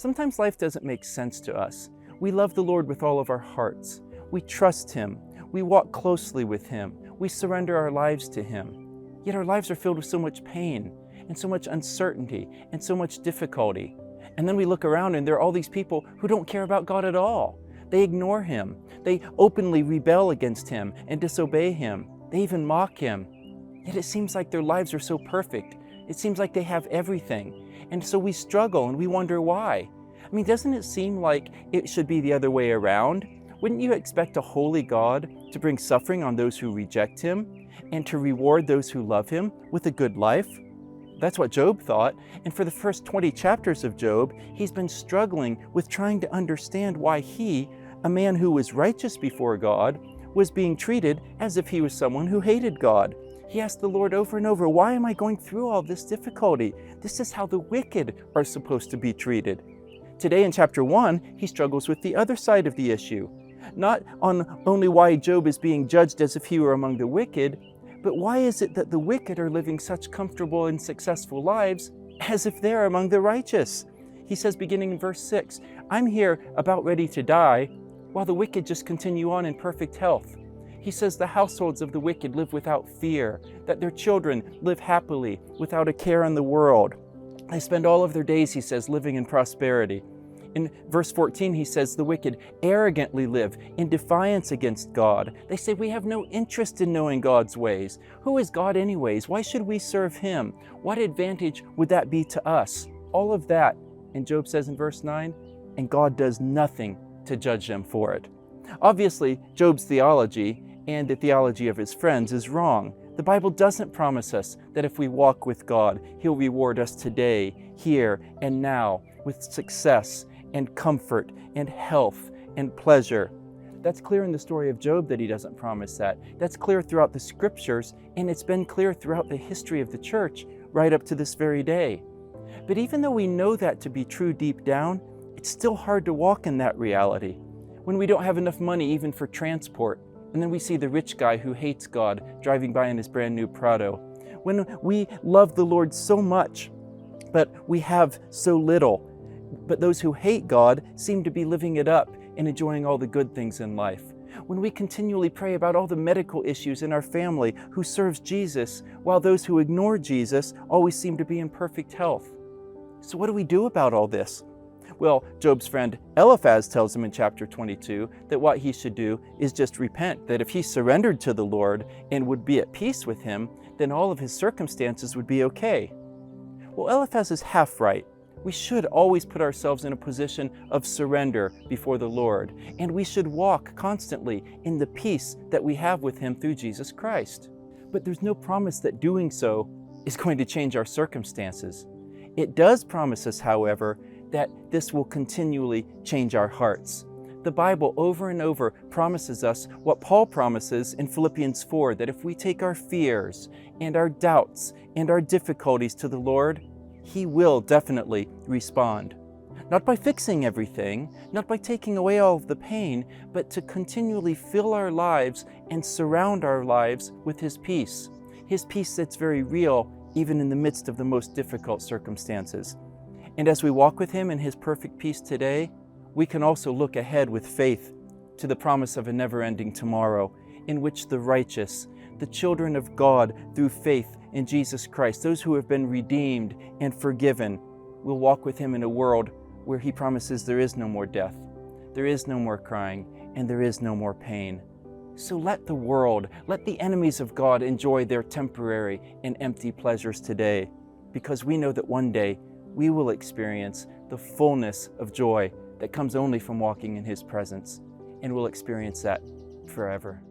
Sometimes life doesn't make sense to us. We love the Lord with all of our hearts. We trust Him. We walk closely with Him. We surrender our lives to Him. Yet our lives are filled with so much pain and so much uncertainty and so much difficulty. And then we look around and there are all these people who don't care about God at all. They ignore Him. They openly rebel against Him and disobey Him. They even mock Him. Yet it seems like their lives are so perfect. It seems like they have everything. And so we struggle and we wonder why. I mean, doesn't it seem like it should be the other way around? Wouldn't you expect a holy God to bring suffering on those who reject Him and to reward those who love Him with a good life? That's what Job thought. And for the first 20 chapters of Job, he's been struggling with trying to understand why he, a man who was righteous before God, was being treated as if he was someone who hated God. He asked the Lord over and over, why am I going through all this difficulty? This is how the wicked are supposed to be treated. Today in chapter 1, he struggles with the other side of the issue. Not on only why Job is being judged as if he were among the wicked, but why is it that the wicked are living such comfortable and successful lives as if they're among the righteous? He says, beginning in verse 6, I'm here about ready to die, while the wicked just continue on in perfect health. He says the households of the wicked live without fear, that their children live happily, without a care in the world. They spend all of their days, he says, living in prosperity. In verse 14, he says the wicked arrogantly live in defiance against God. They say, we have no interest in knowing God's ways. Who is God anyways? Why should we serve Him? What advantage would that be to us? All of that, and Job says in verse 9, and God does nothing to judge them for it. Obviously, Job's theology and the theology of his friends is wrong. The Bible doesn't promise us that if we walk with God, He'll reward us today, here, and now with success and comfort and health and pleasure. That's clear in the story of Job that He doesn't promise that. That's clear throughout the scriptures, and it's been clear throughout the history of the church right up to this very day. But even though we know that to be true deep down, it's still hard to walk in that reality. When we don't have enough money even for transport, and then we see the rich guy who hates God driving by in his brand new Prado. When we love the Lord so much, but we have so little, but those who hate God seem to be living it up and enjoying all the good things in life. When we continually pray about all the medical issues in our family who serves Jesus, while those who ignore Jesus always seem to be in perfect health. So what do we do about all this? Well, Job's friend Eliphaz tells him in chapter 22 that what he should do is just repent, that if he surrendered to the Lord and would be at peace with Him, then all of his circumstances would be okay. Well, Eliphaz is half right. We should always put ourselves in a position of surrender before the Lord, and we should walk constantly in the peace that we have with Him through Jesus Christ. But there's no promise that doing so is going to change our circumstances. It does promise us, however, that this will continually change our hearts. The Bible over and over promises us what Paul promises in Philippians 4, that if we take our fears and our doubts and our difficulties to the Lord, He will definitely respond. Not by fixing everything, not by taking away all of the pain, but to continually fill our lives and surround our lives with His peace that's very real even in the midst of the most difficult circumstances. And as we walk with Him in His perfect peace today, we can also look ahead with faith to the promise of a never-ending tomorrow in which the righteous, the children of God through faith in Jesus Christ, those who have been redeemed and forgiven, will walk with Him in a world where He promises there is no more death, there is no more crying, and there is no more pain. So let the world, let the enemies of God enjoy their temporary and empty pleasures today, because we know that one day we will experience the fullness of joy that comes only from walking in His presence, and we'll experience that forever.